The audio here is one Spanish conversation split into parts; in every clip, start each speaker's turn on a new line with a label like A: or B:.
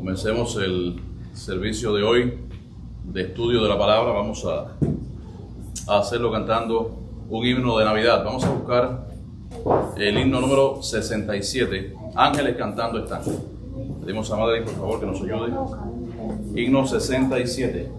A: Comencemos el servicio de hoy de estudio de la palabra. Vamos a hacerlo cantando un himno de Navidad. Vamos a buscar el himno número 67. Ángeles cantando están. Pedimos a Madre, por favor, que nos ayude. Himno 67.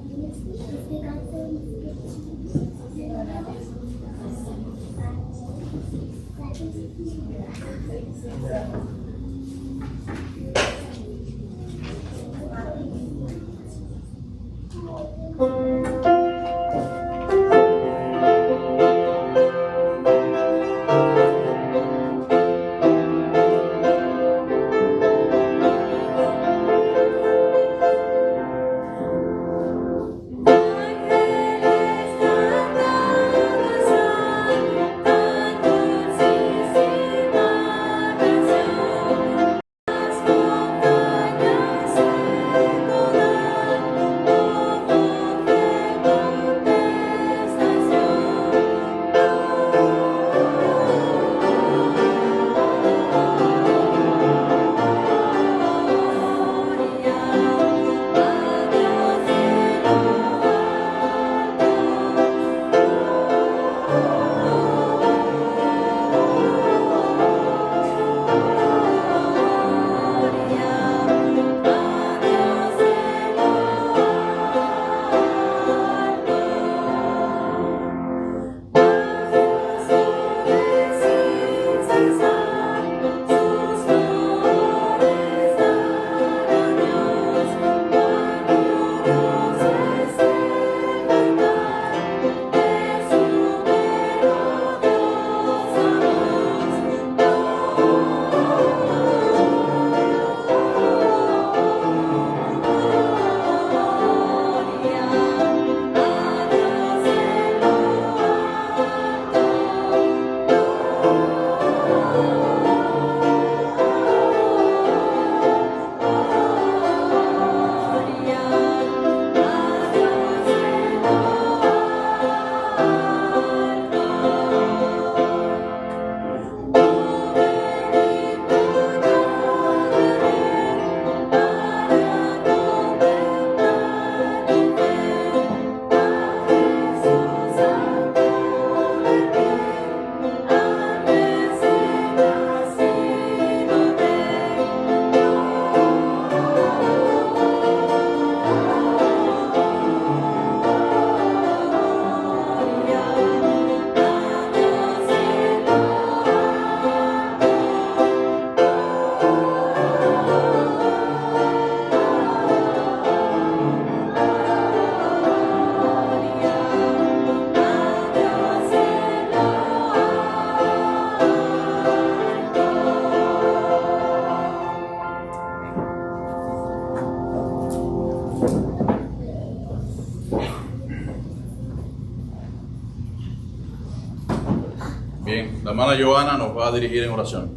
A: Bien, la hermana Joana nos va a dirigir en oración.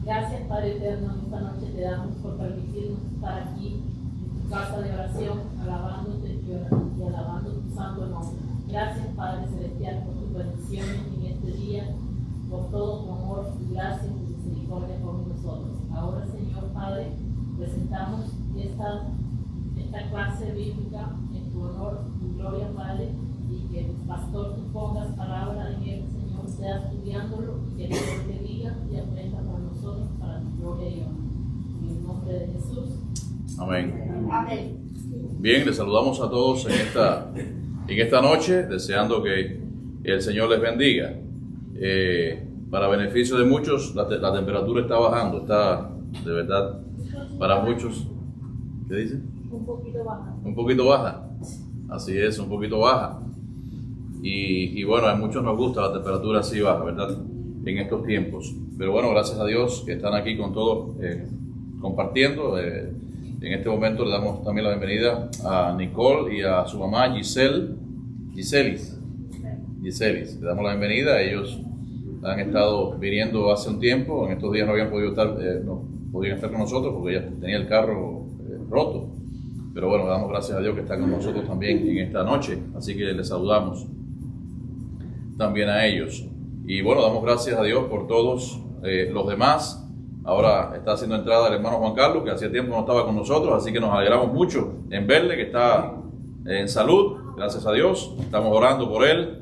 B: Gracias, Padre eterno, en esta noche te damos por permitirnos estar aquí en tu casa de oración, alabándote y alabando tu santo nombre. Gracias, Padre celestial, por tus bendiciones en este día, por todo tu amor, tu gracia y tu misericordia con nosotros. Ahora, Señor Padre, presentamos esta clase bíblica en tu honor, tu gloria, Padre, y que el pastor tú pongas palabra en él, Señor, sea estudiándolo y que Dios te diga y aprenda con nosotros para tu gloria y honor. En el nombre de Jesús.
A: Amén.
B: Amén.
A: Bien, les saludamos a todos en esta noche, deseando que el Señor les bendiga. Para beneficio de muchos, la temperatura está bajando, está de verdad para muchos. ¿Qué dice?
B: Un poquito baja.
A: Un poquito baja, así es, un poquito baja. Y bueno, a muchos nos gusta la temperatura así baja, ¿verdad? En estos tiempos. Pero bueno, gracias a Dios que están aquí con todos compartiendo. En este momento le damos también la bienvenida a Nicole y a su mamá Giselis. Le damos la bienvenida. Ellos han estado viniendo hace un tiempo. En estos días no habían podido estar, no podían estar con nosotros porque ella tenía el carro roto. Pero bueno, le damos gracias a Dios que está con nosotros también en esta noche. Así que les saludamos también a ellos. Y bueno, damos gracias a Dios por todos los demás. Ahora está haciendo entrada el hermano Juan Carlos, que hacía tiempo no estaba con nosotros, así que nos alegramos mucho en verle, que está en salud, gracias a Dios. Estamos orando por él,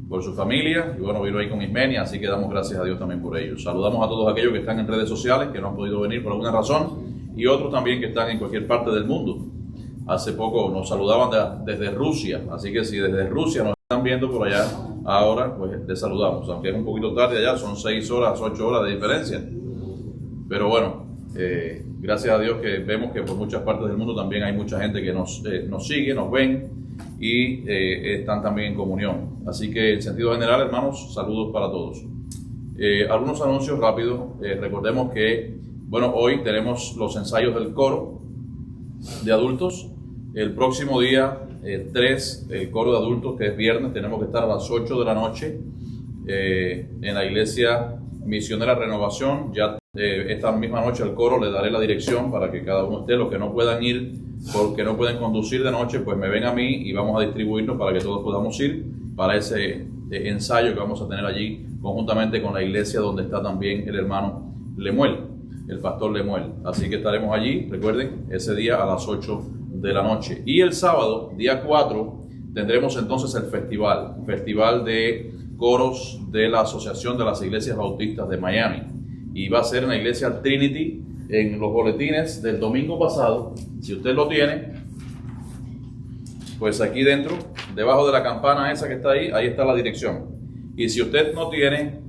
A: por su familia, y bueno, vino ahí con Ismenia, así que damos gracias a Dios también por ellos. Saludamos a todos aquellos que están en redes sociales, que no han podido venir por alguna razón, y otros también que están en cualquier parte del mundo. Hace poco nos saludaban desde Rusia, así que si desde Rusia nos están viendo por allá, ahora pues les saludamos, aunque es un poquito tarde allá, son 6 horas, 8 horas de diferencia. Pero bueno, gracias a Dios que vemos que por muchas partes del mundo también hay mucha gente que nos sigue, nos ven y están también en comunión. Así que en sentido general, hermanos, saludos para todos. Algunos anuncios rápidos. Recordemos que, bueno, hoy tenemos los ensayos del coro de adultos. El próximo día 3, el coro de adultos, que es viernes, tenemos que estar a las 8 de la noche en la iglesia Misionera Renovación. Ya esta misma noche al coro le daré la dirección para que cada uno esté. Los que no puedan ir porque no pueden conducir de noche, pues me ven a mí y vamos a distribuirnos para que todos podamos ir para ese ensayo que vamos a tener allí conjuntamente con la iglesia donde está también el hermano Lemuel, el pastor Lemuel. Así que estaremos allí, recuerden, ese día a las 8 de la noche. Y el sábado, día 4, tendremos entonces el festival de coros de la Asociación de las Iglesias Bautistas de Miami. Y va a ser en la iglesia Trinity, en los boletines del domingo pasado. Si usted lo tiene, pues aquí dentro, debajo de la campana esa que está ahí está la dirección. Y si usted no tiene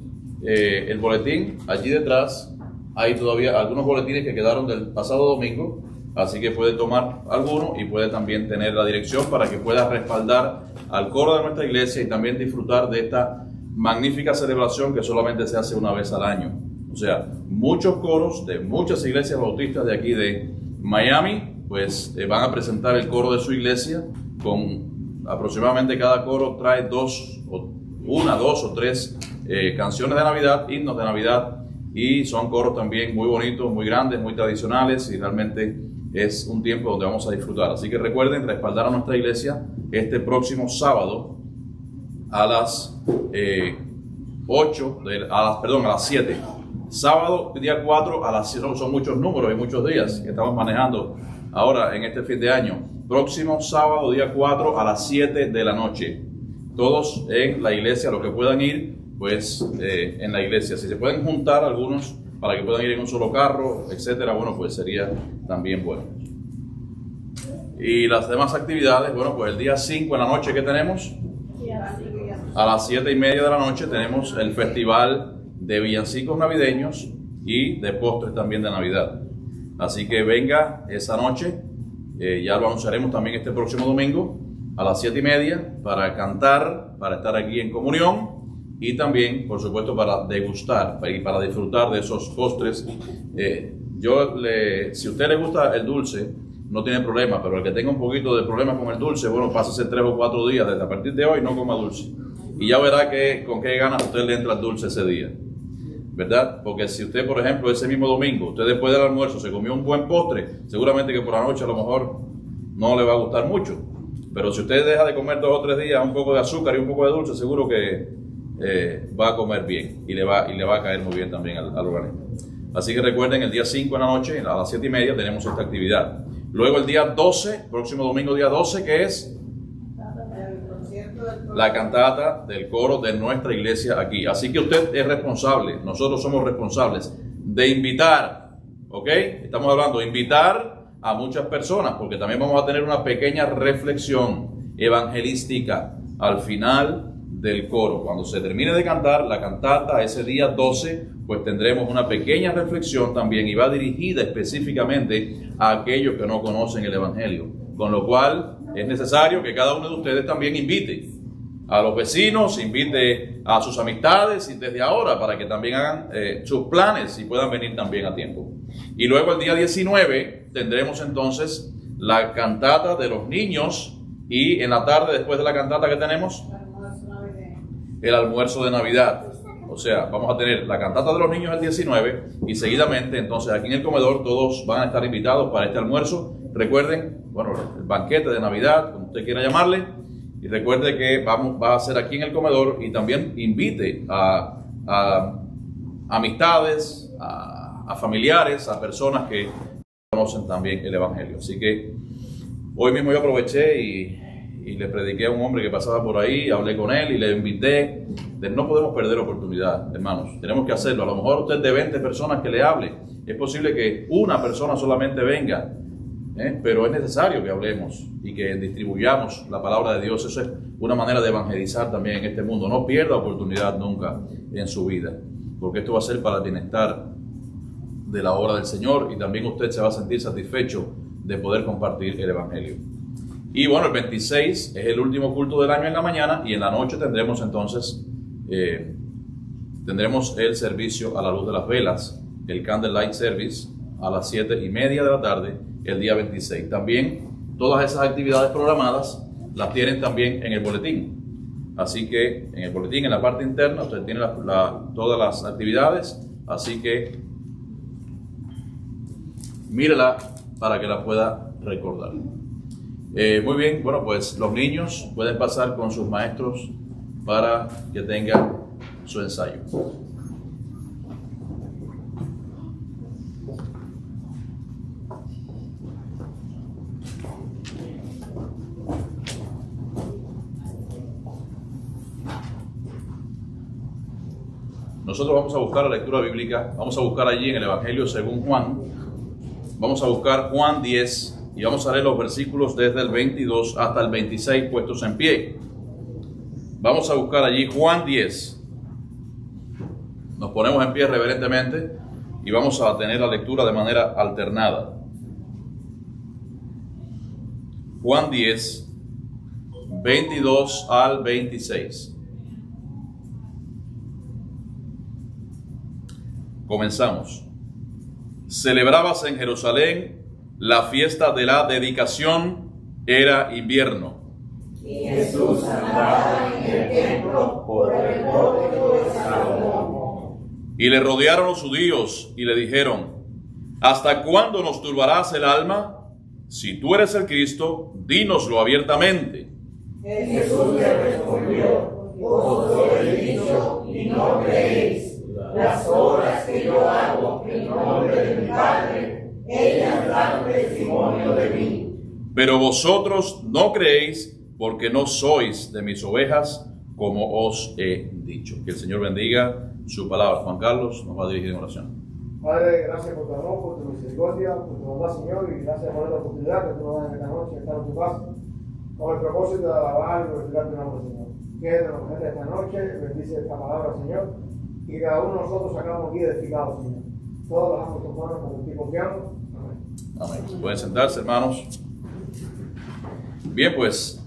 A: el boletín, allí detrás hay todavía algunos boletines que quedaron del pasado domingo, así que puede tomar alguno y puede también tener la dirección para que pueda respaldar al coro de nuestra iglesia y también disfrutar de esta magnífica celebración que solamente se hace una vez al año. O sea, muchos coros de muchas iglesias bautistas de aquí de Miami, pues van a presentar el coro de su iglesia. Con aproximadamente cada coro trae 2 o 3 canciones de Navidad, himnos de Navidad, y son coros también muy bonitos, muy grandes, muy tradicionales, y realmente es un tiempo donde vamos a disfrutar. Así que recuerden respaldar a nuestra iglesia este próximo sábado a las 7. Sábado, día 4 a las 7, son muchos números y muchos días que estamos manejando ahora en este fin de año. Próximo sábado, día 4 a las 7 de la noche. Todos en la iglesia, los que puedan ir, pues en la iglesia. Si se pueden juntar algunos para que puedan ir en un solo carro, etcétera, bueno, pues sería también bueno. Y las demás actividades, bueno, pues el día 5 en la noche, ¿qué tenemos? A las 7:30 de la noche tenemos el festival de villancicos navideños y de postres también de Navidad. Así que venga esa noche, ya lo anunciaremos también este próximo domingo a las 7:30 para cantar, para estar aquí en comunión y también, por supuesto, para degustar y para disfrutar de esos postres. Si a usted le gusta el dulce, no tiene problema, pero el que tenga un poquito de problemas con el dulce, bueno, pásese 3 o 4 días, desde a partir de hoy no coma dulce. Y ya verá con qué ganas usted le entra el dulce ese día, ¿verdad? Porque si usted, por ejemplo, ese mismo domingo, usted después del almuerzo se comió un buen postre, seguramente que por la noche a lo mejor no le va a gustar mucho. Pero si usted deja de comer 2 o 3 días un poco de azúcar y un poco de dulce, seguro que va a comer bien y le va a caer muy bien también al organismo. Así que recuerden, el día 5 en la noche, a las 7:30, tenemos esta actividad. Luego el día 12, próximo domingo día 12, que es la cantata del coro de nuestra iglesia aquí. Así que usted es responsable, nosotros somos responsables de invitar, ¿ok? Estamos hablando de invitar a muchas personas, porque también vamos a tener una pequeña reflexión evangelística al final del coro. Cuando se termine de cantar la cantata ese día 12, pues tendremos una pequeña reflexión también y va dirigida específicamente a aquellos que no conocen el evangelio. Con lo cual es necesario que cada uno de ustedes también invite a los vecinos, invite a sus amistades y desde ahora para que también hagan sus planes y puedan venir también a tiempo. Y luego el día 19 tendremos entonces la cantata de los niños y en la tarde, después de la cantata, que tenemos el almuerzo de Navidad. O sea, vamos a tener la cantata de los niños el 19 y seguidamente entonces aquí en el comedor todos van a estar invitados para este almuerzo. Recuerden, bueno, el banquete de Navidad, como usted quiera llamarle, y recuerde que va a ser aquí en el comedor y también invite a amistades, a familiares, a personas que conocen también el Evangelio. Así que hoy mismo yo aproveché y le prediqué a un hombre que pasaba por ahí, hablé con él y le invité. No podemos perder oportunidad, hermanos, tenemos que hacerlo. A lo mejor usted de 20 personas que le hable, es posible que una persona solamente venga, pero es necesario que hablemos y que distribuyamos la palabra de Dios. Eso es una manera de evangelizar también en este mundo. No pierda oportunidad nunca en su vida, porque esto va a ser para el bienestar de la obra del Señor, y también usted se va a sentir satisfecho de poder compartir el Evangelio. Y bueno, el 26 es el último culto del año en la mañana, y en la noche tendremos entonces tendremos el servicio a la luz de las velas, el Candlelight Service, a las 7:30 de la tarde, el día 26. También todas esas actividades programadas las tienen también en el boletín. Así que en el boletín, en la parte interna, usted tiene todas las actividades, así que mírela para que la pueda recordar. Muy bien, bueno, pues los niños pueden pasar con sus maestros para que tengan su ensayo. Nosotros vamos a buscar la lectura bíblica, vamos a buscar allí en el Evangelio según Juan, vamos a buscar Juan 10 y vamos a leer los versículos desde el 22 hasta el 26 puestos en pie. Vamos a buscar allí Juan 10. Nos ponemos en pie reverentemente y vamos a tener la lectura de manera alternada. Juan 10, 22 al 26. Comenzamos. Celebrábase en Jerusalén la fiesta de la dedicación, era invierno.
C: Y Jesús andaba en el templo por el pórtico de Salomón.
A: Y le rodearon los judíos y le dijeron: ¿hasta cuándo nos turbarás el alma? Si tú eres el Cristo, dínoslo abiertamente.
C: Jesús le respondió: os he dicho y no creéis. Las obras que yo hago en nombre de mi Padre, ellas dan testimonio de mí.
A: Pero vosotros no creéis, porque no sois de mis ovejas, como os he dicho. Que el Señor bendiga su palabra. Juan Carlos nos va a dirigir en oración.
D: Padre, gracias por tu amor, por tu misericordia, por tu bondad, Señor, y gracias por la oportunidad que tú nos das en esta noche de estar en tu casa, con el propósito de alabar y glorificar tu nombre, Señor. Quédanos en esta noche, bendice esta palabra, Señor, y cada uno de nosotros sacamos aquí edificados, Señor. Todos los amos humanos con el tipo que amo. Amén.
A: Amén. Pueden sentarse, hermanos. Bien, pues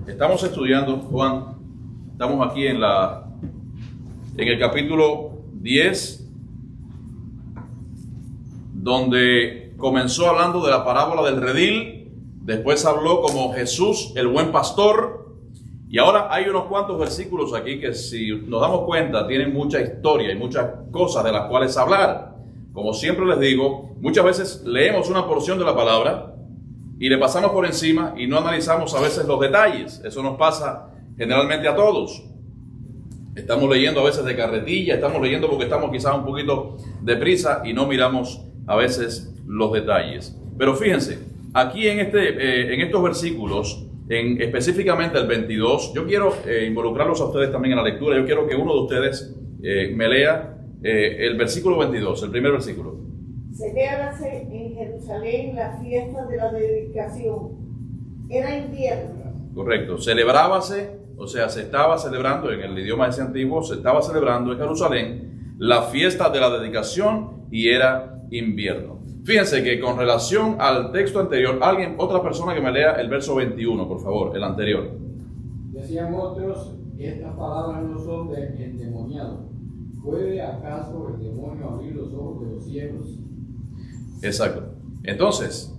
A: estamos estudiando, Juan. Estamos aquí en el capítulo 10, donde comenzó hablando de la parábola del redil, después habló como Jesús, el buen pastor, y ahora hay unos cuantos versículos aquí que, si nos damos cuenta, tienen mucha historia y muchas cosas de las cuales hablar. Como siempre les digo, muchas veces leemos una porción de la palabra y le pasamos por encima y no analizamos a veces los detalles. Eso nos pasa generalmente a todos. Estamos leyendo a veces de carretilla, estamos leyendo porque estamos quizás un poquito deprisa y no miramos a veces los detalles. Pero fíjense, aquí en estos versículos, específicamente el 22, yo quiero involucrarlos a ustedes también en la lectura. Yo quiero que uno de ustedes me lea el versículo 22, el primer versículo.
C: Celebrábase en Jerusalén la fiesta de la dedicación. Era invierno.
A: Correcto, celebrábase, o sea, se estaba celebrando, en el idioma ese antiguo, se estaba celebrando en Jerusalén la fiesta de la dedicación y era invierno. Fíjense que con relación al texto anterior, otra persona que me lea el verso 21, por favor, el anterior.
E: Decían otros: estas palabras no son de endemoniado. ¿Puede acaso el demonio abrir los ojos de los ciegos?
A: Exacto. Entonces,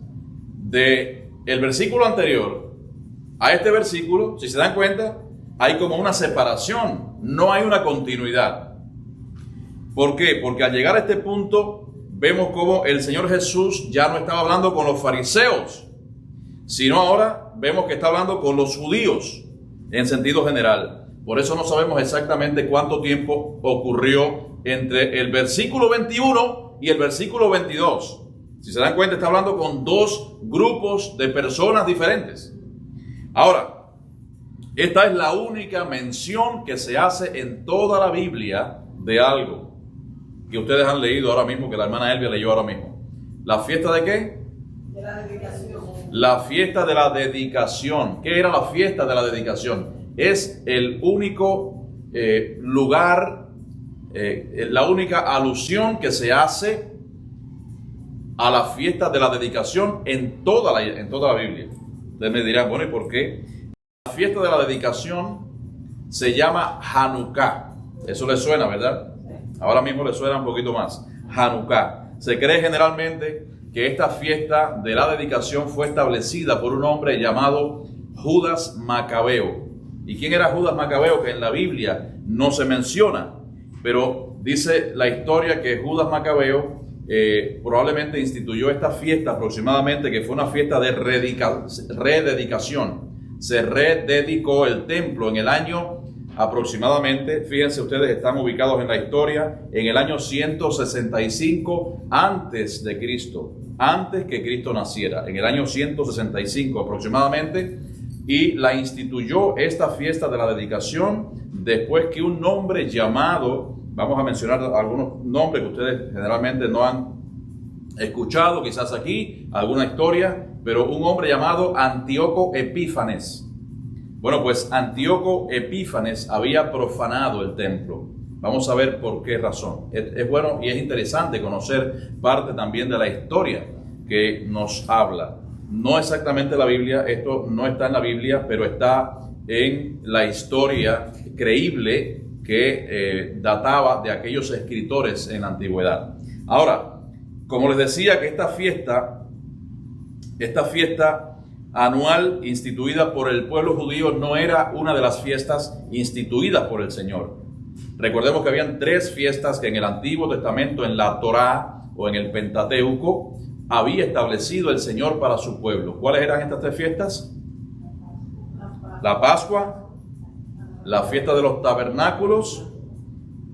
A: de el versículo anterior a este versículo, si se dan cuenta, hay como una separación, no hay una continuidad. ¿Por qué? Porque al llegar a este punto, vemos cómo el Señor Jesús ya no estaba hablando con los fariseos, sino ahora vemos que está hablando con los judíos en sentido general. Por eso no sabemos exactamente cuánto tiempo ocurrió entre el versículo 21 y el versículo 22. Si se dan cuenta, está hablando con dos grupos de personas diferentes. Ahora, esta es la única mención que se hace en toda la Biblia de algo que ustedes han leído ahora mismo, que la hermana Elvia leyó ahora mismo. ¿La fiesta de qué?
C: De la dedicación.
A: La fiesta de la dedicación. ¿Qué era la fiesta de la dedicación? Es el único lugar, la única alusión que se hace a la fiesta de la dedicación en toda la Biblia. Ustedes me dirán, bueno, ¿y por qué? La fiesta de la dedicación se llama Hanukkah. Eso le suena, ¿verdad? Ahora mismo le suena un poquito más. Hanukkah. Se cree generalmente que esta fiesta de la dedicación fue establecida por un hombre llamado Judas Macabeo. ¿Y quién era Judas Macabeo? Que en la Biblia no se menciona, pero dice la historia que Judas Macabeo probablemente instituyó esta fiesta aproximadamente, que fue una fiesta de rededicación. Se rededicó el templo en el año aproximadamente, fíjense ustedes, están ubicados en la historia, en el año 165 antes de Cristo, antes que Cristo naciera, en el año 165 aproximadamente, y la instituyó esta fiesta de la dedicación después que un hombre llamado, vamos a mencionar algunos nombres que ustedes generalmente no han escuchado, quizás aquí, alguna historia, pero un hombre llamado Antíoco Epífanes. Bueno, pues Antíoco Epífanes había profanado el templo. Vamos a ver por qué razón. Es bueno y es interesante conocer parte también de la historia que nos habla. No exactamente la Biblia, esto no está en la Biblia, pero está en la historia creíble que databa de aquellos escritores en la antigüedad. Ahora, como les decía que esta fiesta anual instituida por el pueblo judío no era una de las fiestas instituidas por el Señor. Recordemos que habían tres fiestas que en el Antiguo Testamento, en la Torá o en el Pentateuco, había establecido el Señor para su pueblo. ¿Cuáles eran estas tres fiestas? La Pascua, la fiesta de los tabernáculos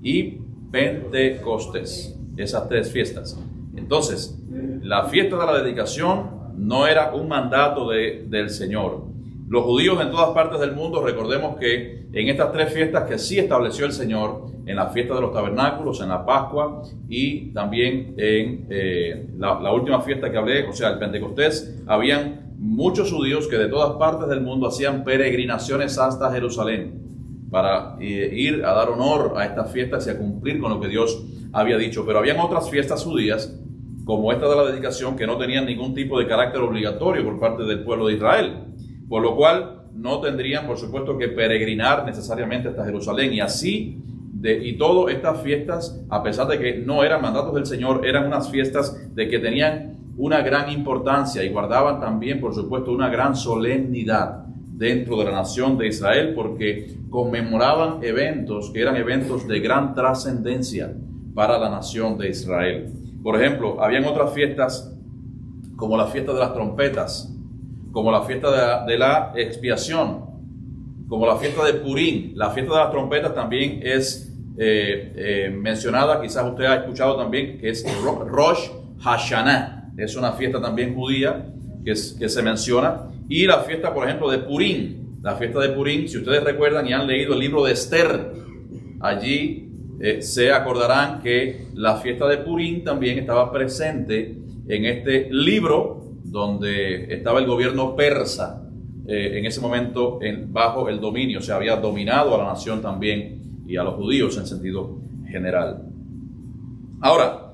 A: y Pentecostés. Esas tres fiestas. Entonces, la fiesta de la dedicación no era un mandato del Señor. Los judíos en todas partes del mundo, recordemos que en estas tres fiestas que sí estableció el Señor, en la fiesta de los tabernáculos, en la Pascua y también en la última fiesta que hablé, o sea, el Pentecostés, habían muchos judíos que de todas partes del mundo hacían peregrinaciones hasta Jerusalén para ir a dar honor a estas fiestas y a cumplir con lo que Dios había dicho. Pero habían otras fiestas judías, como esta de la dedicación, que no tenían ningún tipo de carácter obligatorio por parte del pueblo de Israel, por lo cual no tendrían, por supuesto, que peregrinar necesariamente hasta Jerusalén. Y así, y todas estas fiestas, a pesar de que no eran mandatos del Señor, eran unas fiestas de que tenían una gran importancia y guardaban también, por supuesto, una gran solemnidad dentro de la nación de Israel, porque conmemoraban eventos que eran eventos de gran trascendencia para la nación de Israel. Por ejemplo, habían otras fiestas como la fiesta de las trompetas, como la fiesta de la expiación, como la fiesta de Purim. La fiesta de las trompetas también es mencionada, quizás usted ha escuchado también, que es Rosh Hashanah. Es una fiesta también judía que se menciona. Y la fiesta, por ejemplo, de Purim. La fiesta de Purim, si ustedes recuerdan y han leído el libro de Esther, allí se acordarán que la fiesta de Purim también estaba presente en este libro donde estaba el gobierno persa en ese momento bajo el dominio, o sea, había dominado a la nación también y a los judíos en sentido general. Ahora,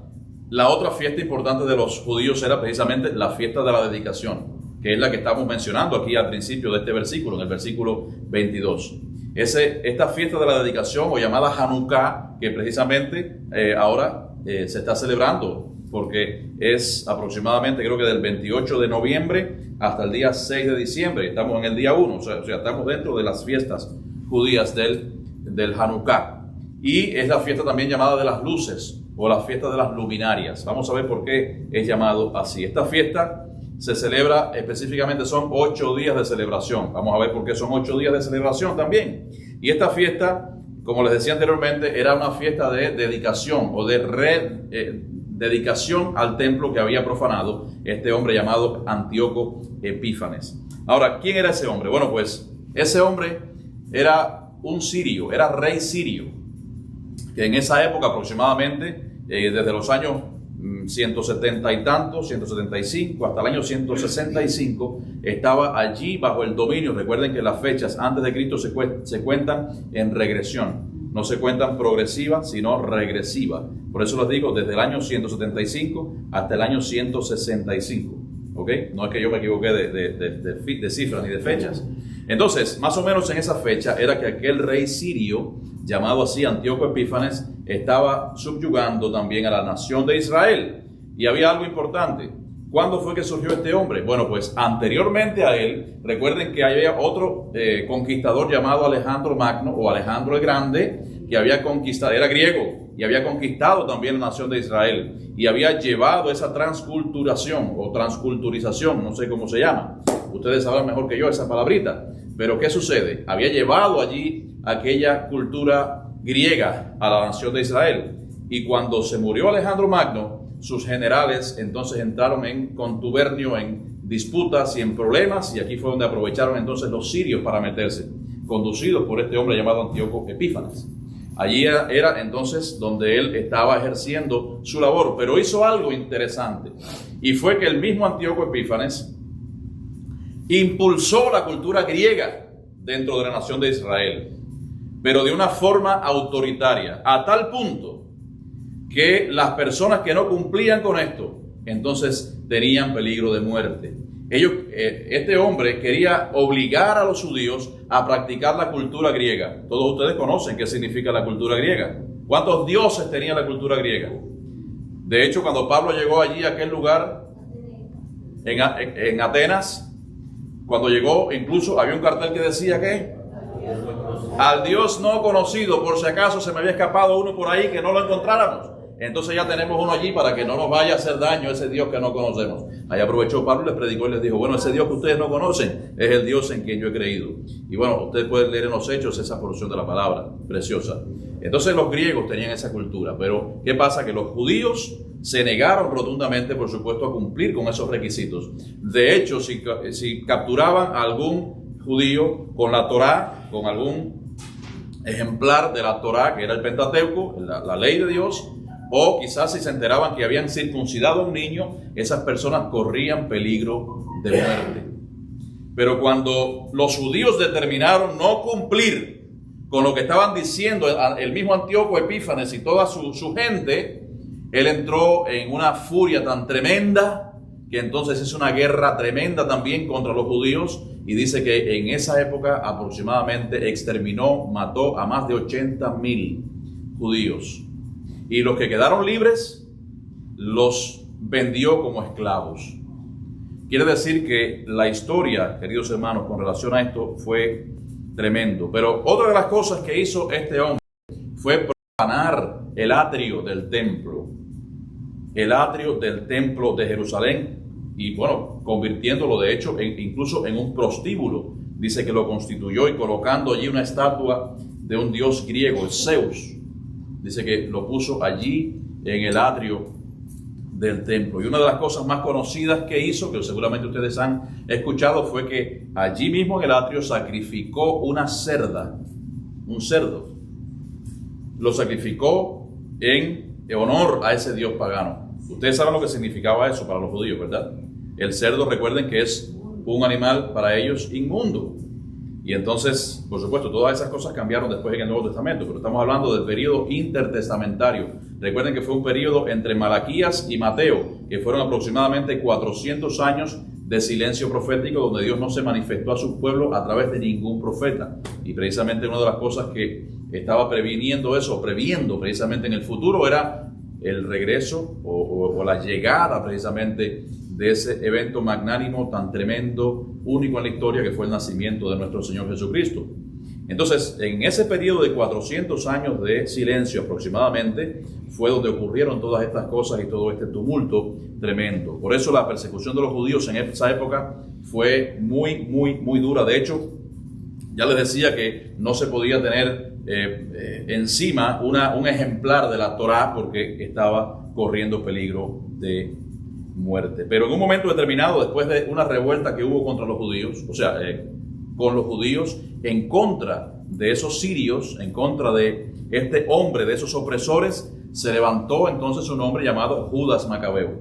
A: la otra fiesta importante de los judíos era precisamente la fiesta de la dedicación, que es la que estamos mencionando aquí al principio de este versículo, en el versículo 22. Esta fiesta de la dedicación, o llamada Hanukkah, que precisamente ahora se está celebrando, porque es aproximadamente, creo que del 28 de noviembre hasta el día 6 de diciembre. Estamos en el día 1, o sea, estamos dentro de las fiestas judías del Hanukkah. Y es la fiesta también llamada de las luces, o la fiesta de las luminarias. Vamos a ver por qué es llamado así. Esta fiesta se celebra específicamente, son 8 días de celebración. Vamos a ver por qué son 8 días de celebración también. Y esta fiesta como les decía anteriormente, era una fiesta de dedicación o de dedicación al templo que había profanado este hombre llamado Antíoco Epífanes. Ahora, ¿quién era ese hombre? Bueno, pues ese hombre era un sirio, era rey sirio, que en esa época aproximadamente, desde los años 170 y tantos, 175 hasta el año 165, estaba allí bajo el dominio. Recuerden que las fechas antes de Cristo se cuentan en regresión, no se cuentan progresiva, sino regresiva. Por eso les digo, desde el año 175 hasta el año 165. ¿Ok? No es que yo me equivoqué de cifras ni de fechas. Entonces, más o menos en esa fecha era que aquel rey sirio, llamado así Antíoco Epífanes, estaba subyugando también a la nación de Israel. Y había algo importante. ¿Cuándo fue que surgió este hombre? Bueno, pues anteriormente a él, recuerden que había otro conquistador llamado Alejandro Magno o Alejandro el Grande, que había conquistado, era griego, y había conquistado también la nación de Israel, y había llevado esa transculturación o transculturización, no sé cómo se llama, ustedes sabrán mejor que yo esa palabrita, pero ¿qué sucede? Había llevado allí aquella cultura griega a la nación de Israel, y cuando se murió Alejandro Magno, sus generales entonces entraron en contubernio, en disputas y en problemas, y aquí fue donde aprovecharon entonces los sirios para meterse, conducidos por este hombre llamado Antíoco Epífanes. Allí era entonces donde él estaba ejerciendo su labor, pero hizo algo interesante, y fue que el mismo Antíoco Epífanes impulsó la cultura griega dentro de la nación de Israel, pero de una forma autoritaria, a tal punto que las personas que no cumplían con esto, entonces tenían peligro de muerte. Este hombre quería obligar a los judíos a practicar la cultura griega. Todos ustedes conocen qué significa la cultura griega. ¿Cuántos dioses tenía la cultura griega? De hecho, cuando Pablo llegó allí a aquel lugar, en Atenas, cuando llegó, incluso había un cartel que decía que al Dios no conocido, por si acaso se me había escapado uno por ahí que no lo encontráramos. Entonces ya tenemos uno allí para que no nos vaya a hacer daño ese Dios que no conocemos. Ahí aprovechó Pablo, les predicó y les dijo, bueno, ese Dios que ustedes no conocen es el Dios en quien yo he creído. Y bueno, ustedes pueden leer en los Hechos esa porción de la palabra preciosa. Entonces los griegos tenían esa cultura, pero ¿qué pasa? Que los judíos se negaron rotundamente, por supuesto, a cumplir con esos requisitos. De hecho, si capturaban a algún judío con la Torá, con algún ejemplar de la Torá, que era el Pentateuco, la ley de Dios, o quizás si se enteraban que habían circuncidado a un niño, esas personas corrían peligro de muerte. Pero cuando los judíos determinaron no cumplir con lo que estaban diciendo el mismo Antíoco Epífanes y toda su gente, él entró en una furia tan tremenda que entonces es una guerra tremenda también contra los judíos, y dice que en esa época aproximadamente mató a más de 80,000 judíos. Y los que quedaron libres, los vendió como esclavos. Quiere decir que la historia, queridos hermanos, con relación a esto fue tremendo. Pero otra de las cosas que hizo este hombre fue profanar el atrio del templo. El atrio del templo de Jerusalén. Y bueno, convirtiéndolo de hecho incluso en un prostíbulo. Dice que lo constituyó y colocando allí una estatua de un dios griego, el Zeus. Dice que lo puso allí en el atrio del templo. Y una de las cosas más conocidas que hizo, que seguramente ustedes han escuchado, fue que allí mismo en el atrio sacrificó una cerda, un cerdo. Lo sacrificó en honor a ese dios pagano. Ustedes saben lo que significaba eso para los judíos, ¿verdad? El cerdo, recuerden que es un animal para ellos inmundo. Y entonces, por supuesto, todas esas cosas cambiaron después en el Nuevo Testamento, pero estamos hablando del periodo intertestamentario. Recuerden que fue un periodo entre Malaquías y Mateo, que fueron aproximadamente 400 años de silencio profético, donde Dios no se manifestó a su pueblo a través de ningún profeta. Y precisamente una de las cosas que estaba previendo precisamente en el futuro, era el regreso o la llegada precisamente de ese evento magnánimo tan tremendo, único en la historia, que fue el nacimiento de nuestro Señor Jesucristo. Entonces, en ese periodo de 400 años de silencio aproximadamente, fue donde ocurrieron todas estas cosas y todo este tumulto tremendo. Por eso la persecución de los judíos en esa época fue muy, muy, muy dura. De hecho, Ya les decía que no se podía tener encima un ejemplar de la Torá porque estaba corriendo peligro de muerte. Pero en un momento determinado, después de una revuelta que hubo contra los judíos, o sea, con los judíos en contra de esos sirios, en contra de este hombre, de esos opresores, se levantó entonces un hombre llamado Judas Macabeo.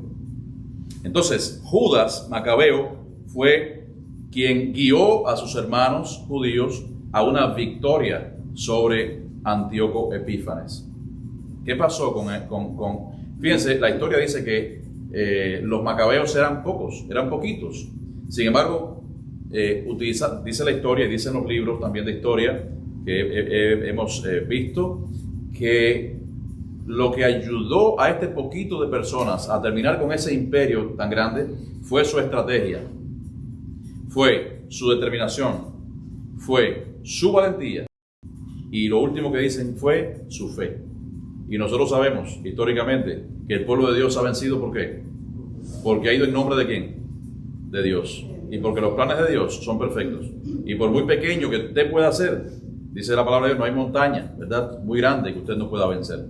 A: Entonces, Judas Macabeo fue quien guió a sus hermanos judíos a una victoria sobre Antíoco Epífanes. ¿Qué pasó con fíjense, la historia dice que los macabeos eran pocos, eran poquitos. Sin embargo, dice la historia y dicen los libros también de historia que hemos visto, que lo que ayudó a este poquito de personas a terminar con ese imperio tan grande fue su estrategia, fue su determinación, fue su valentía y lo último que dicen fue su fe. Y nosotros sabemos históricamente que el pueblo de Dios ha vencido. ¿Por qué? Porque ha ido en nombre de ¿quién? De Dios. Y porque los planes de Dios son perfectos. Y por muy pequeño que usted pueda hacer, dice la palabra de Dios, no hay montaña, ¿verdad?, muy grande que usted no pueda vencer.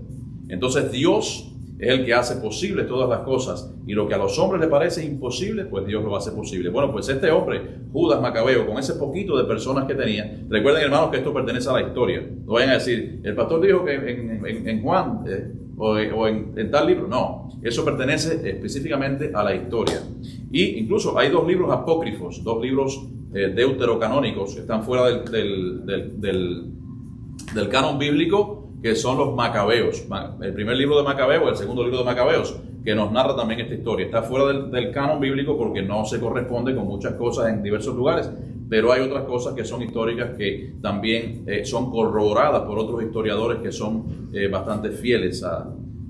A: Entonces Dios es el que hace posible todas las cosas, y lo que a los hombres les parece imposible, pues Dios lo hace posible. Bueno, pues este hombre, Judas Macabeo, con ese poquito de personas que tenía, recuerden, hermanos, que esto pertenece a la historia. No vayan a decir, el pastor dijo que en Juan o en tal libro. No, eso pertenece específicamente a la historia. Y incluso hay dos libros apócrifos, dos libros deuterocanónicos que están fuera del canon bíblico, que son los Macabeos. El primer libro de Macabeo, el segundo libro de Macabeos, que nos narra también esta historia. Está fuera del canon bíblico porque no se corresponde con muchas cosas en diversos lugares, pero hay otras cosas que son históricas que también son corroboradas por otros historiadores que son bastante fieles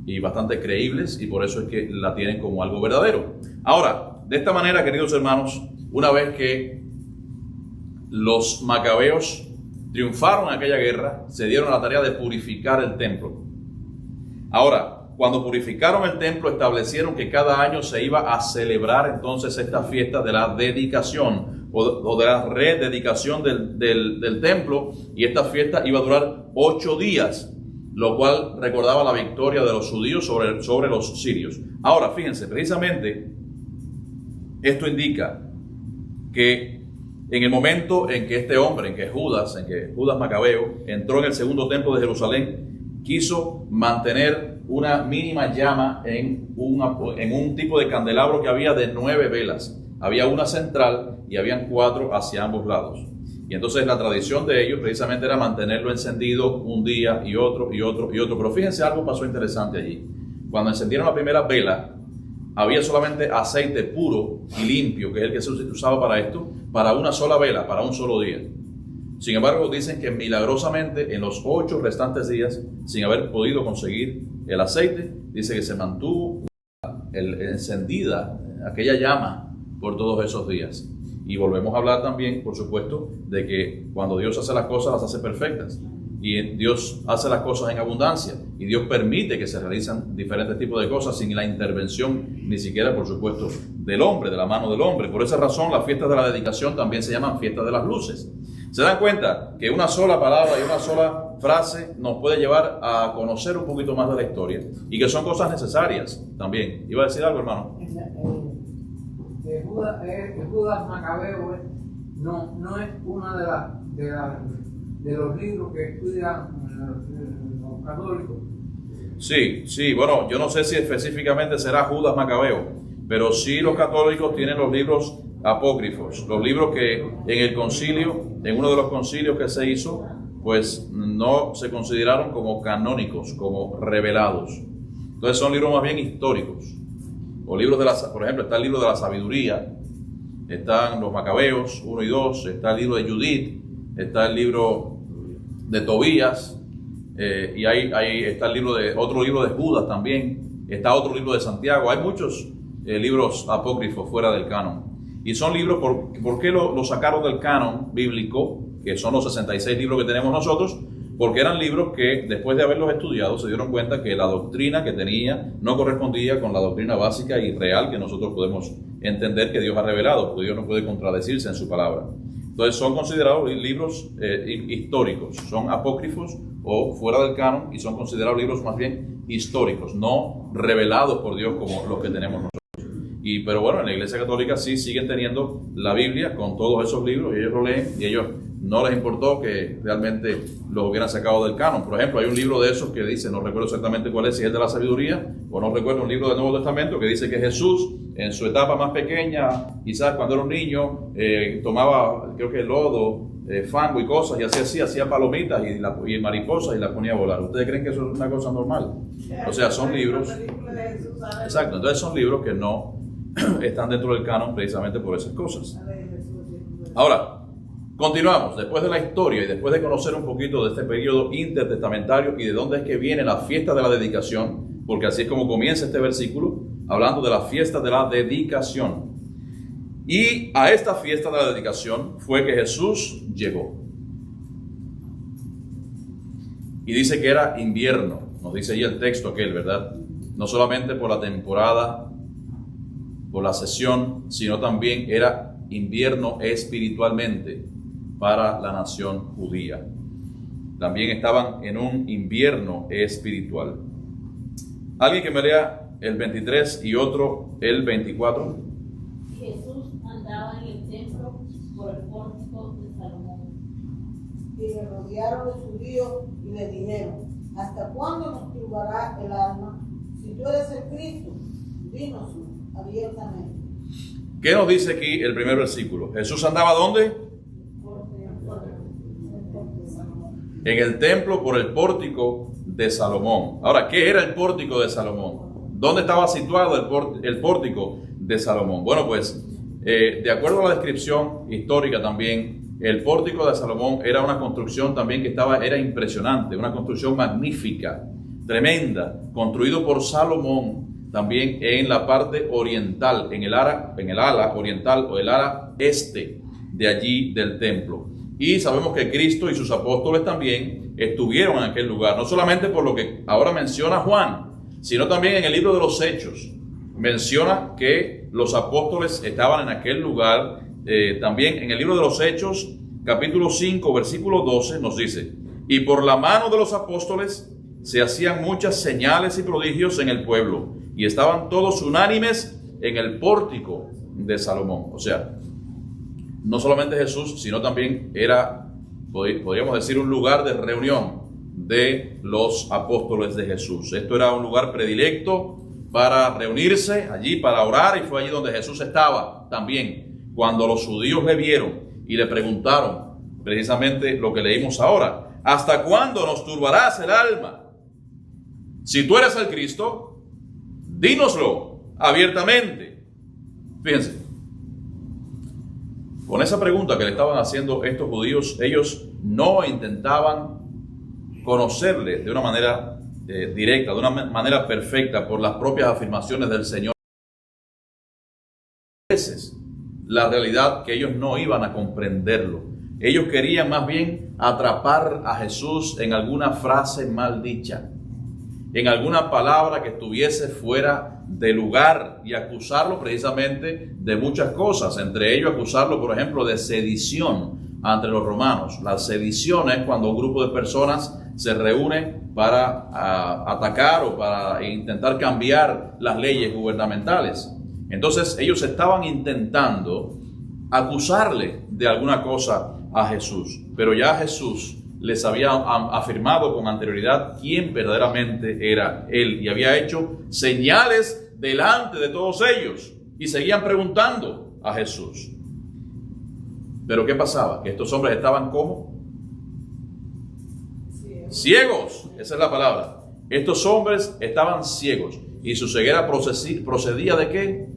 A: y bastante creíbles, y por eso es que la tienen como algo verdadero. Ahora, de esta manera, queridos hermanos, una vez que los Macabeos triunfaron en aquella guerra, se dieron a la tarea de purificar el templo. Ahora, cuando purificaron el templo, establecieron que cada año se iba a celebrar entonces esta fiesta de la dedicación o de la rededicación del templo, y esta fiesta iba a durar 8 días, lo cual recordaba la victoria de los judíos sobre los sirios. Ahora, fíjense, precisamente esto indica que en el momento en que este hombre, en que Judas Macabeo entró en el segundo templo de Jerusalén, quiso mantener una mínima llama en un tipo de candelabro que había de 9 velas. Había una central y habían 4 hacia ambos lados. Y entonces la tradición de ellos precisamente era mantenerlo encendido un día y otro y otro y otro. Pero fíjense, algo pasó interesante allí. Cuando encendieron la primera vela, había solamente aceite puro y limpio, que es el que se usaba para esto, para una sola vela, para un solo día. Sin embargo, dicen que milagrosamente en los 8 restantes días, sin haber podido conseguir el aceite, dice que se mantuvo encendida aquella llama por todos esos días. Y volvemos a hablar también, por supuesto, de que cuando Dios hace las cosas, las hace perfectas. Y Dios hace las cosas en abundancia, y Dios permite que se realicen diferentes tipos de cosas sin la intervención ni siquiera, por supuesto, del hombre, de la mano del hombre. Por esa razón, las fiestas de la dedicación también se llaman fiestas de las luces. ¿Se dan cuenta que una sola palabra y una sola frase nos puede llevar a conocer un poquito más de la historia, y que son cosas necesarias también? ¿Iba a decir algo, hermano?
E: Judas Macabeo no es una de los libros que estudian los católicos.
A: Sí, bueno, yo no sé si específicamente será Judas Macabeo, pero sí los católicos tienen los libros apócrifos, los libros que en el concilio, en uno de los concilios que se hizo, pues no se consideraron como canónicos, como revelados. Entonces son libros más bien históricos, o libros por ejemplo, está el libro de la sabiduría, están los Macabeos 1 y 2, está el libro de Judith, está el libro de Tobías, y ahí está otro libro de Judas también, está otro libro de Santiago. Hay muchos libros apócrifos fuera del canon, y son libros, ¿por qué lo sacaron del canon bíblico, que son los 66 libros que tenemos nosotros? Porque eran libros que, después de haberlos estudiado, se dieron cuenta que la doctrina que tenía no correspondía con la doctrina básica y real que nosotros podemos entender que Dios ha revelado, porque Dios no puede contradecirse en su palabra. Entonces son considerados libros históricos, son apócrifos o fuera del canon y son considerados libros más bien históricos, no revelados por Dios como los que tenemos nosotros. Pero bueno, en la Iglesia Católica sí siguen teniendo la Biblia con todos esos libros y ellos lo leen y ellos no les importó que realmente los hubieran sacado del canon. Por ejemplo, hay un libro de esos que dice, no recuerdo exactamente cuál es, si es de la sabiduría o no recuerdo, un libro del Nuevo Testamento que dice que Jesús en su etapa más pequeña, quizás cuando era un niño, tomaba, creo que lodo, fango y cosas, y hacía palomitas y mariposas y las ponía a volar. ¿Ustedes creen que eso es una cosa normal? O sea, son libros... Exacto, entonces son libros que no están dentro del canon precisamente por esas cosas. Ahora, continuamos. Después de la historia y después de conocer un poquito de este periodo intertestamentario y de dónde es que viene la fiesta de la dedicación, porque así es como comienza este versículo, hablando de la fiesta de la dedicación. Y a esta fiesta de la dedicación fue que Jesús llegó. Y dice que era invierno, nos dice ahí el texto aquel, ¿verdad? No solamente por la temporada, por la sesión, sino también era invierno espiritualmente para la nación judía. También estaban en un invierno espiritual. Alguien que me lea el 23 y otro el 24.
B: Jesús andaba en el templo por el pórtico de Salomón.
C: Y le rodearon los judíos y le dijeron: ¿hasta cuándo nos turbará el alma? Si tú eres el Cristo, dínoslo abiertamente.
A: ¿Qué nos dice aquí el primer versículo? Jesús andaba ¿dónde? En el templo por el pórtico de Salomón. Ahora, ¿qué era el pórtico de Salomón? ¿Dónde estaba situado el pórtico de Salomón? Bueno, pues, de acuerdo a la descripción histórica también, el pórtico de Salomón era una construcción también que era impresionante, una construcción magnífica, tremenda, construido por Salomón también en la parte oriental, en el ala oriental o el ala este de allí del templo. Y sabemos que Cristo y sus apóstoles también estuvieron en aquel lugar, no solamente por lo que ahora menciona Juan, sino también en el libro de los Hechos. Menciona que los apóstoles estaban en aquel lugar. También en el libro de los Hechos, capítulo 5, versículo 12, nos dice: y por la mano de los apóstoles se hacían muchas señales y prodigios en el pueblo, y estaban todos unánimes en el pórtico de Salomón. O sea, no solamente Jesús, sino también era, podríamos decir, un lugar de reunión de los apóstoles de Jesús. Esto era un lugar predilecto para reunirse allí, para orar, y fue allí donde Jesús estaba también. Cuando los judíos le vieron y le preguntaron precisamente lo que leímos ahora: ¿hasta cuándo nos turbarás el alma? Si tú eres el Cristo, dínoslo abiertamente. Fíjense, con esa pregunta que le estaban haciendo estos judíos, ellos no intentaban conocerle de una manera directa, de una manera perfecta, por las propias afirmaciones del Señor. A veces, la realidad que ellos no iban a comprenderlo. Ellos querían más bien atrapar a Jesús en alguna frase mal dicha, en alguna palabra que estuviese fuera de lugar, y acusarlo precisamente de muchas cosas, entre ellos acusarlo, por ejemplo, de sedición ante los romanos. La sedición es cuando un grupo de personas se reúne para atacar o para intentar cambiar las leyes gubernamentales. Entonces ellos estaban intentando acusarle de alguna cosa a Jesús, pero ya Jesús les había afirmado con anterioridad quién verdaderamente era Él, y había hecho señales delante de todos ellos, y seguían preguntando a Jesús. Pero ¿qué pasaba? Que estos hombres estaban ¿cómo? Ciegos, esa es la palabra. Estos hombres estaban ciegos, y su ceguera procedía ¿de qué?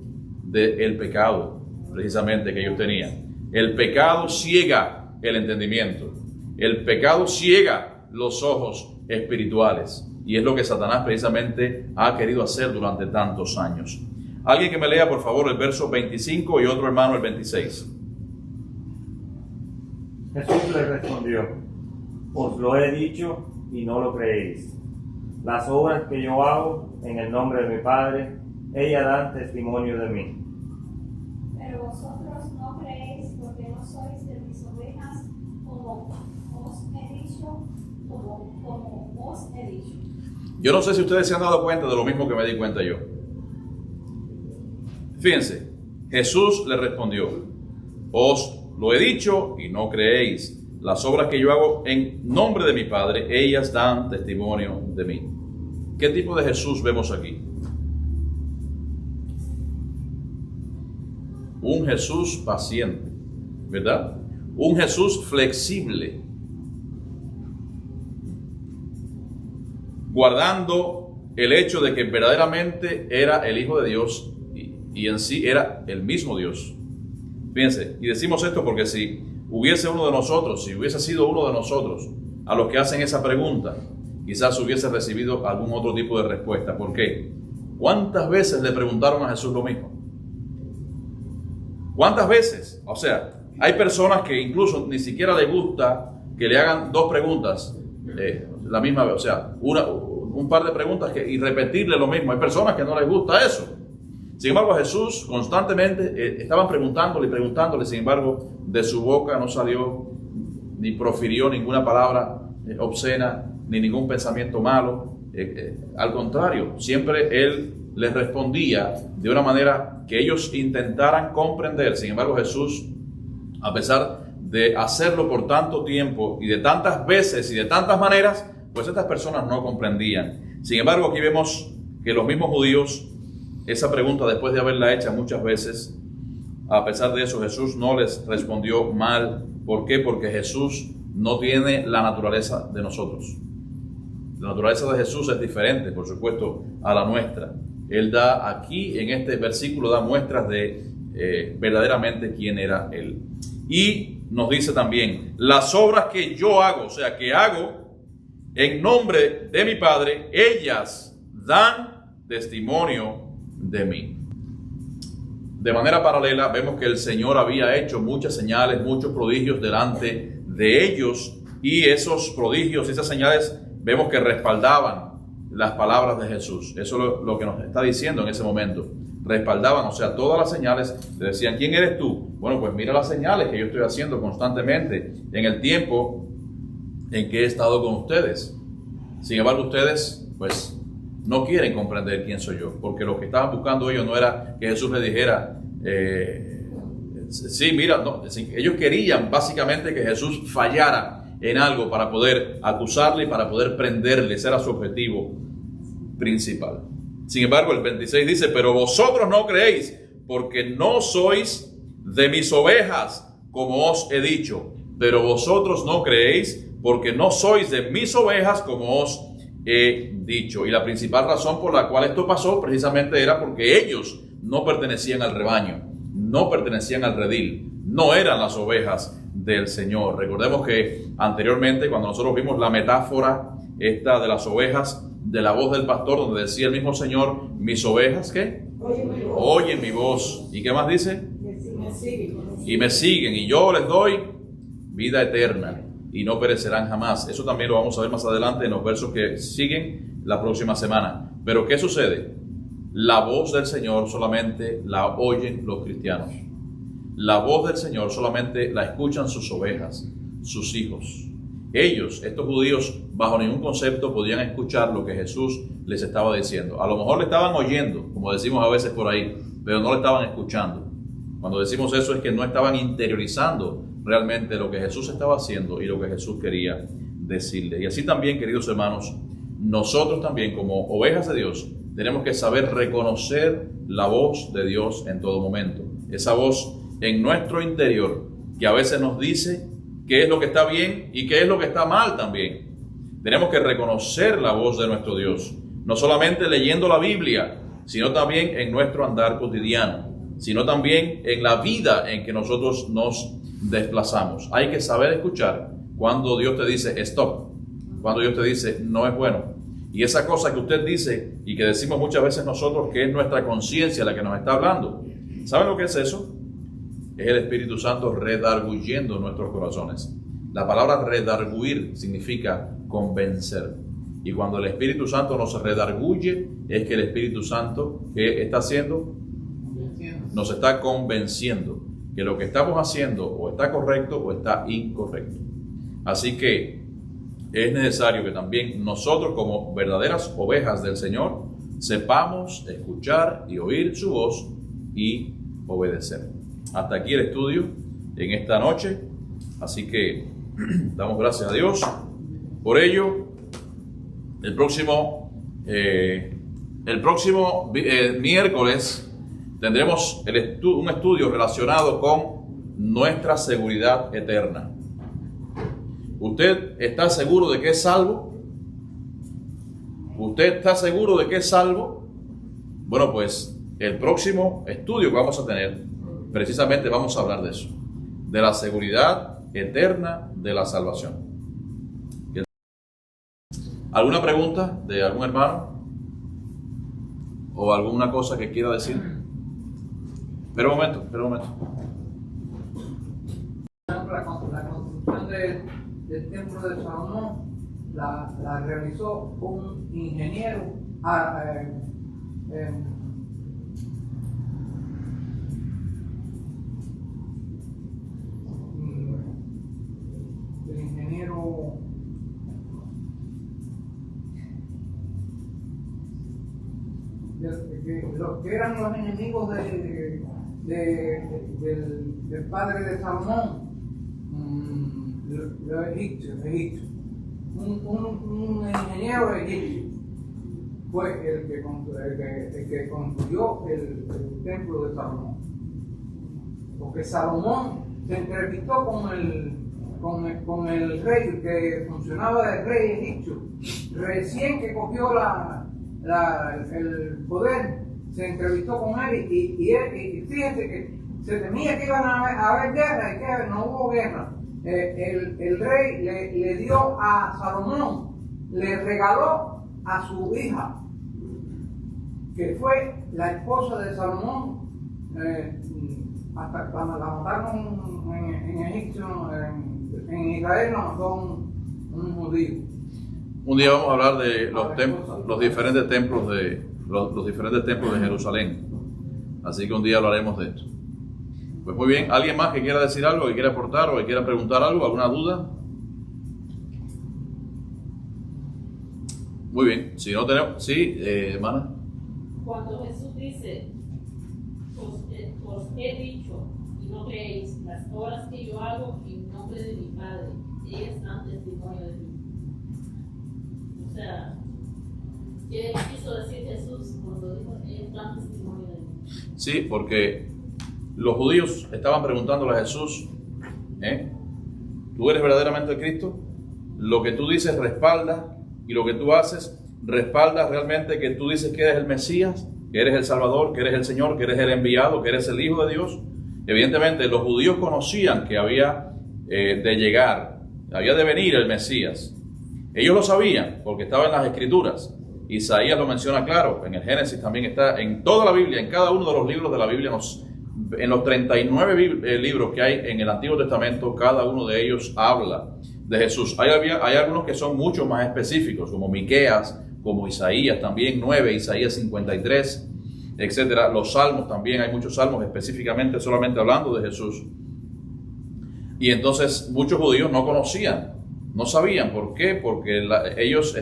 A: Del pecado, precisamente, que ellos tenían. El pecado ciega el entendimiento. El pecado ciega los ojos espirituales, y es lo que Satanás precisamente ha querido hacer durante tantos años. Alguien que me lea por favor el verso 25 y otro hermano el 26.
F: Jesús les respondió: os lo he dicho y no lo creéis. Las obras que yo hago en el nombre de mi Padre, ellas dan testimonio de mí.
G: Pero vosotros no creéis porque no sois de mis obras. os he dicho.
A: Yo no sé si ustedes se han dado cuenta de lo mismo que me di cuenta yo. Fíjense, Jesús le respondió: os lo he dicho y no creéis. Las obras que yo hago en nombre de mi Padre, ellas dan testimonio de mí. ¿Qué tipo de Jesús vemos aquí? Un Jesús paciente, ¿verdad? Un Jesús flexible, guardando el hecho de que verdaderamente era el Hijo de Dios y en sí era el mismo Dios. Fíjense, y decimos esto porque si hubiese uno de nosotros, si hubiese sido uno de nosotros a los que hacen esa pregunta, quizás hubiese recibido algún otro tipo de respuesta. ¿Por qué? ¿Cuántas veces le preguntaron a Jesús lo mismo? ¿Cuántas veces? O sea, hay personas que incluso ni siquiera les gusta que le hagan dos preguntas la misma vez, o sea, un par de preguntas y repetirle lo mismo. Hay personas que no les gusta eso. Sin embargo, a Jesús constantemente estaban preguntándole, sin embargo, de su boca no salió ni profirió ninguna palabra obscena, ni ningún pensamiento malo. Al contrario, siempre Él les respondía de una manera que ellos intentaran comprender. Sin embargo, Jesús, a pesar de hacerlo por tanto tiempo y de tantas veces y de tantas maneras, pues estas personas no comprendían. Sin embargo, aquí vemos que los mismos judíos, esa pregunta después de haberla hecha muchas veces, a pesar de eso Jesús no les respondió mal. ¿Por qué? Porque Jesús no tiene la naturaleza de nosotros. La naturaleza de Jesús es diferente, por supuesto, a la nuestra. Él da aquí, en este versículo, da muestras de verdaderamente quién era Él. Y nos dice también, las obras que yo hago, o sea, que hago en nombre de mi Padre, ellas dan testimonio de mí. De manera paralela, vemos que el Señor había hecho muchas señales, muchos prodigios delante de ellos, y esos prodigios y esas señales vemos que respaldaban las palabras de Jesús. Eso es lo que nos está diciendo en ese momento. Respaldaban, o sea, todas las señales. Le decían: ¿quién eres tú? Bueno, pues mira las señales que yo estoy haciendo constantemente en el tiempo en que he estado con ustedes. Sin embargo, ustedes, pues, no quieren comprender quién soy yo, porque lo que estaban buscando ellos no era que Jesús les dijera, sí, mira, no, ellos querían básicamente que Jesús fallara en algo para poder acusarle y para poder prenderle. Ese era su objetivo principal. Sin embargo, el 26 dice: pero vosotros no creéis, porque no sois de mis ovejas, como os he dicho. Pero vosotros no creéis, porque no sois de mis ovejas, como os he dicho. Y la principal razón por la cual esto pasó precisamente era porque ellos no pertenecían al rebaño, no pertenecían al redil, no eran las ovejas del Señor. Recordemos que anteriormente, cuando nosotros vimos la metáfora esta de las ovejas, de la voz del pastor, donde decía el mismo Señor: mis ovejas, ¿qué? Oyen mi voz. ¿Y qué más dice? Y me siguen, y yo les doy vida eterna, y no perecerán jamás. Eso también lo vamos a ver más adelante en los versos que siguen la próxima semana. Pero ¿qué sucede? La voz del Señor solamente la oyen los cristianos. La voz del Señor solamente la escuchan sus ovejas, sus hijos. Ellos, estos judíos, bajo ningún concepto podían escuchar lo que Jesús les estaba diciendo. A lo mejor le estaban oyendo, como decimos a veces por ahí, pero no le estaban escuchando. Cuando decimos eso es que no estaban interiorizando realmente lo que Jesús estaba haciendo y lo que Jesús quería decirle. Y así también, queridos hermanos, nosotros también, como ovejas de Dios, tenemos que saber reconocer la voz de Dios en todo momento. Esa voz en nuestro interior que a veces nos dice qué es lo que está bien y qué es lo que está mal también. Tenemos que reconocer la voz de nuestro Dios, no solamente leyendo la Biblia, sino también en nuestro andar cotidiano, sino también en la vida en que nosotros nos desplazamos. Hay que saber escuchar cuando Dios te dice stop, cuando Dios te dice no es bueno. Y esa cosa que usted dice y que decimos muchas veces nosotros, que es nuestra conciencia la que nos está hablando, ¿saben lo que es eso? Es el Espíritu Santo redarguyendo nuestros corazones. La palabra redarguir significa convencer. Y cuando el Espíritu Santo nos redarguye, es que el Espíritu Santo, ¿qué está haciendo? Nos está convenciendo que lo que estamos haciendo o está correcto o está incorrecto. Así que es necesario que también nosotros, como verdaderas ovejas del Señor, sepamos escuchar y oír su voz y obedecer. Hasta aquí el estudio en esta noche. Así que damos gracias a Dios por ello. El próximo miércoles tendremos un estudio relacionado con nuestra seguridad eterna. ¿Usted está seguro de que es salvo? ¿Usted está seguro de que es salvo? Bueno, pues el próximo estudio que vamos a tener, precisamente vamos a hablar de eso, de la seguridad eterna de la salvación. ¿Alguna pregunta de algún hermano? ¿O alguna cosa que quiera decir? Espera un momento.
G: La construcción del templo de Salomón la realizó un ingeniero el ingeniero los que eran los enemigos del padre de Salomón, los egipcios. Un ingeniero egipcio fue el que construyó el templo de Salomón. Porque Salomón se entrevistó con el rey que funcionaba de rey egipcio, recién que cogió el poder, se entrevistó con él y fíjense que se temía que iban a haber guerra y que no hubo guerra. El rey le dio a Salomón, le regaló a su hija, que fue la esposa de Salomón, hasta cuando la mataron en Egipto, en Israel, no mató un judío.
A: Un día vamos a hablar de los diferentes templos de Jerusalén. Así que un día hablaremos de esto. Pues muy bien, ¿alguien más que quiera decir algo, que quiera aportar o que quiera preguntar algo, alguna duda? Muy bien, si no tenemos... Sí, hermana.
B: Cuando Jesús dice, os he dicho y no creéis, las obras que yo hago en nombre de mi Padre, ellas dan testimonio de mí. O sea, ¿qué quiso decir Jesús cuando dijo, ellas dan testimonio de mí?
A: Sí, porque los judíos estaban preguntándole a Jesús, ¿tú eres verdaderamente el Cristo? Lo que tú dices respalda, y lo que tú haces respalda realmente que tú dices que eres el Mesías, que eres el Salvador, que eres el Señor, que eres el enviado, que eres el Hijo de Dios. Evidentemente los judíos conocían que había había de venir el Mesías. Ellos lo sabían porque estaba en las Escrituras. Isaías lo menciona claro, en el Génesis también está, en toda la Biblia, en cada uno de los libros de la Biblia, en los 39 libros que hay en el Antiguo Testamento, cada uno de ellos habla de Jesús. Hay algunos que son mucho más específicos, como Miqueas, como Isaías también, 9, Isaías 53, etcétera. Los salmos también, hay muchos salmos específicamente solamente hablando de Jesús. Y entonces muchos judíos no conocían, no sabían. ¿Por qué? Porque ellos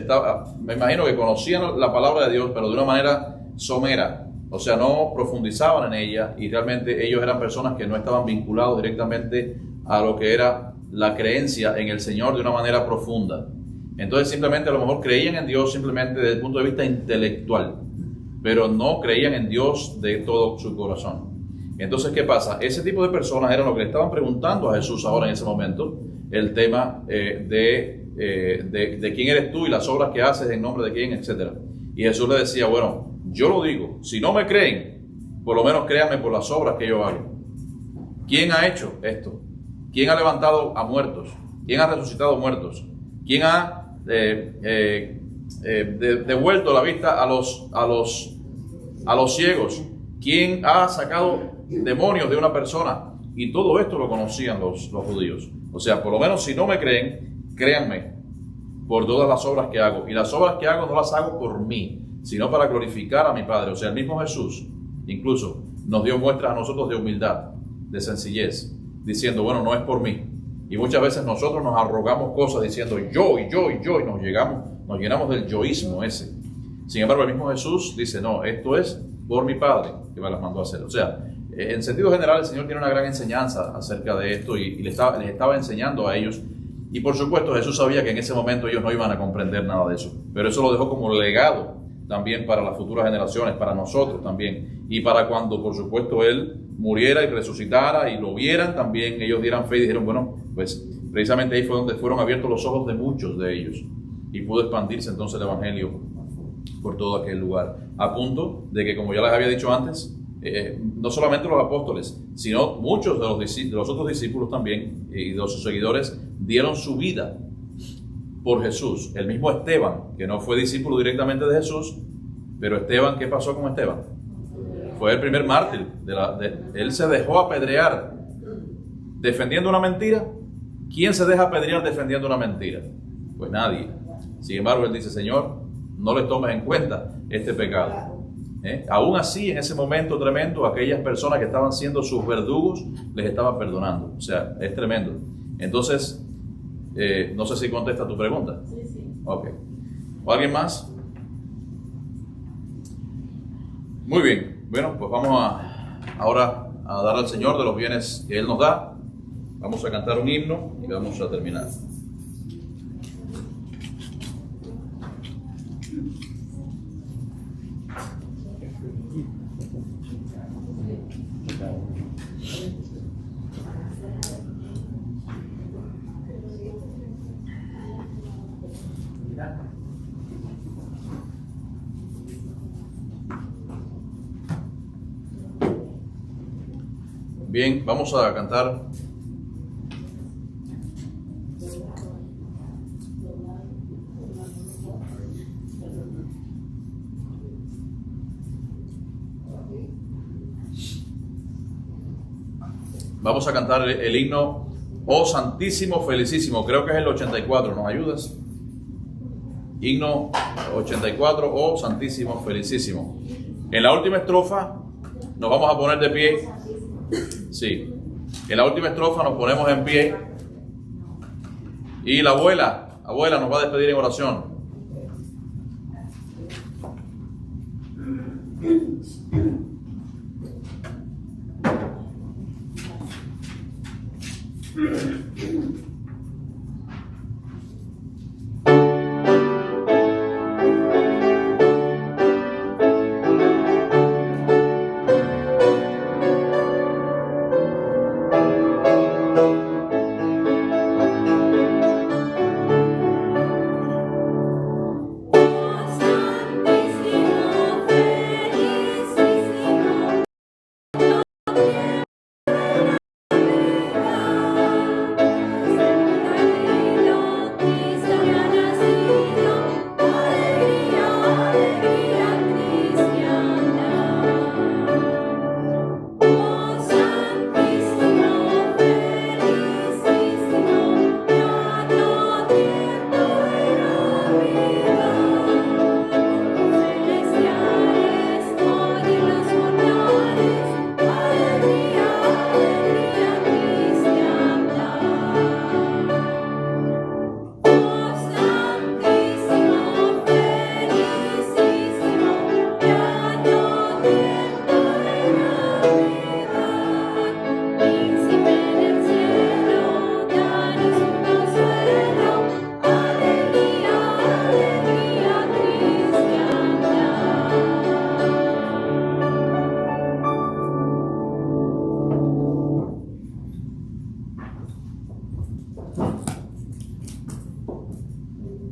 A: me imagino que conocían la palabra de Dios, pero de una manera somera. O sea, no profundizaban en ella y realmente ellos eran personas que no estaban vinculados directamente a lo que era la creencia en el Señor de una manera profunda. Entonces simplemente a lo mejor creían en Dios simplemente desde el punto de vista intelectual, pero no creían en Dios de todo su corazón. Entonces, ¿qué pasa? Ese tipo de personas eran los que le estaban preguntando a Jesús ahora en ese momento el tema de quién eres tú y las obras que haces en nombre de quién, etcétera. Y Jesús le decía, bueno, yo lo digo, si no me creen, por lo menos créanme por las obras que yo hago. ¿Quién ha hecho esto? ¿Quién ha levantado a muertos? ¿Quién ha resucitado muertos? ¿Quién ha devuelto la vista a los ciegos? ¿Quién ha sacado demonios de una persona? Y todo esto lo conocían los judíos. O sea, por lo menos si no me creen, créanme por todas las obras que hago. Y las obras que hago no las hago por mí, sino para glorificar a mi Padre. O sea, el mismo Jesús incluso nos dio muestras a nosotros de humildad, de sencillez, diciendo, bueno, no es por mí, Y muchas veces nosotros nos arrogamos cosas diciendo yo, y nos llenamos del yoísmo ese. Sin embargo, el mismo Jesús dice, no, esto es por mi Padre que me las mandó a hacer. O sea, en sentido general, el Señor tiene una gran enseñanza acerca de esto y les estaba enseñando a ellos. Y por supuesto, Jesús sabía que en ese momento ellos no iban a comprender nada de eso. Pero eso lo dejó como legado también para las futuras generaciones, para nosotros también. Y para cuando, por supuesto, Él muriera y resucitara y lo vieran, también ellos dieran fe y dijeron, bueno, pues precisamente ahí fue donde fueron abiertos los ojos de muchos de ellos. Y pudo expandirse entonces el Evangelio por todo aquel lugar. A punto de que, como ya les había dicho antes, no solamente los apóstoles, sino muchos de los otros discípulos también y de sus seguidores dieron su vida por Jesús. El mismo Esteban, que no fue discípulo directamente de Jesús, pero Esteban, ¿qué pasó con Esteban? Fue el primer mártir. Él se dejó apedrear defendiendo una mentira. ¿Quién se deja apedrear defendiendo una mentira? Pues nadie. Sin embargo, él dice, Señor, no les tomes en cuenta este pecado. Aún así, en ese momento tremendo, aquellas personas que estaban siendo sus verdugos les estaba perdonando. O sea, es tremendo. Entonces, no sé si contesta tu pregunta.
B: Sí.
A: Ok. ¿O alguien más? Muy bien. Bueno, pues vamos ahora a dar al Señor de los bienes que Él nos da. Vamos a cantar un himno y vamos a terminar. Bien, vamos a cantar el himno Oh Santísimo Felicísimo, creo que es el 84, ¿nos ayudas? Himno 84, Oh Santísimo Felicísimo. En la última estrofa nos vamos a poner de pie. Sí, en la última estrofa nos ponemos en pie y la abuela nos va a despedir en oración.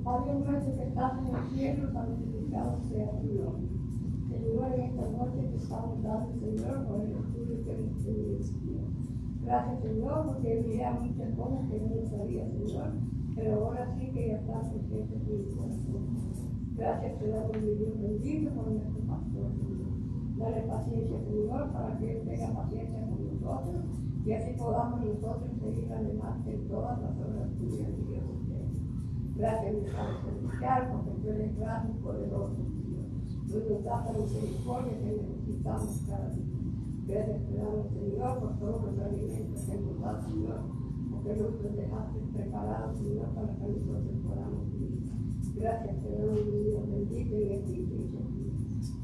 C: Padre nuestro que estás en el cielo, santificado sea tu nombre. Señor, en esta noche te estamos dando, Señor, por el estudio que hemos tenido, Señor. Gracias, Señor, porque había muchas cosas que no sabía, Señor, pero ahora sí que ya está presente en tu corazón. Gracias, te damos mi Dios bendito por nuestro pastor, Señor. Dale paciencia, Señor, para que Él tenga paciencia con nosotros y así podamos nosotros seguir adelante en todas las obras tuyas, Dios. Gracias, mi Padre Celestial, porque tú eres grande y poderoso, Señor. Tú nos das la misericordia que necesitamos cada día. Gracias te damos, Señor, por todos los alimentos que nos das, Señor, porque que nosotros dejaste preparados, Señor, para que nosotros podamos vivir. Gracias, te damos, Dios bendito y bendito.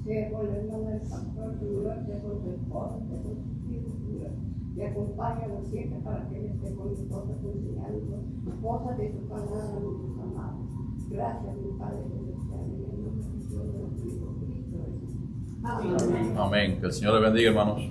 C: Sea con el hermano del pastor, Señor, sea con su esposa, sea con sus hijos, Señor. Y acompáñanos siempre para que Él esté con nosotros enseñando cosas de tu palabra, mis amados. Gracias, mi Padre celestial, en el nombre de Dios, de nuestro Hijo Cristo Jesús. Amén.
A: Amén. Que el Señor le bendiga, hermanos.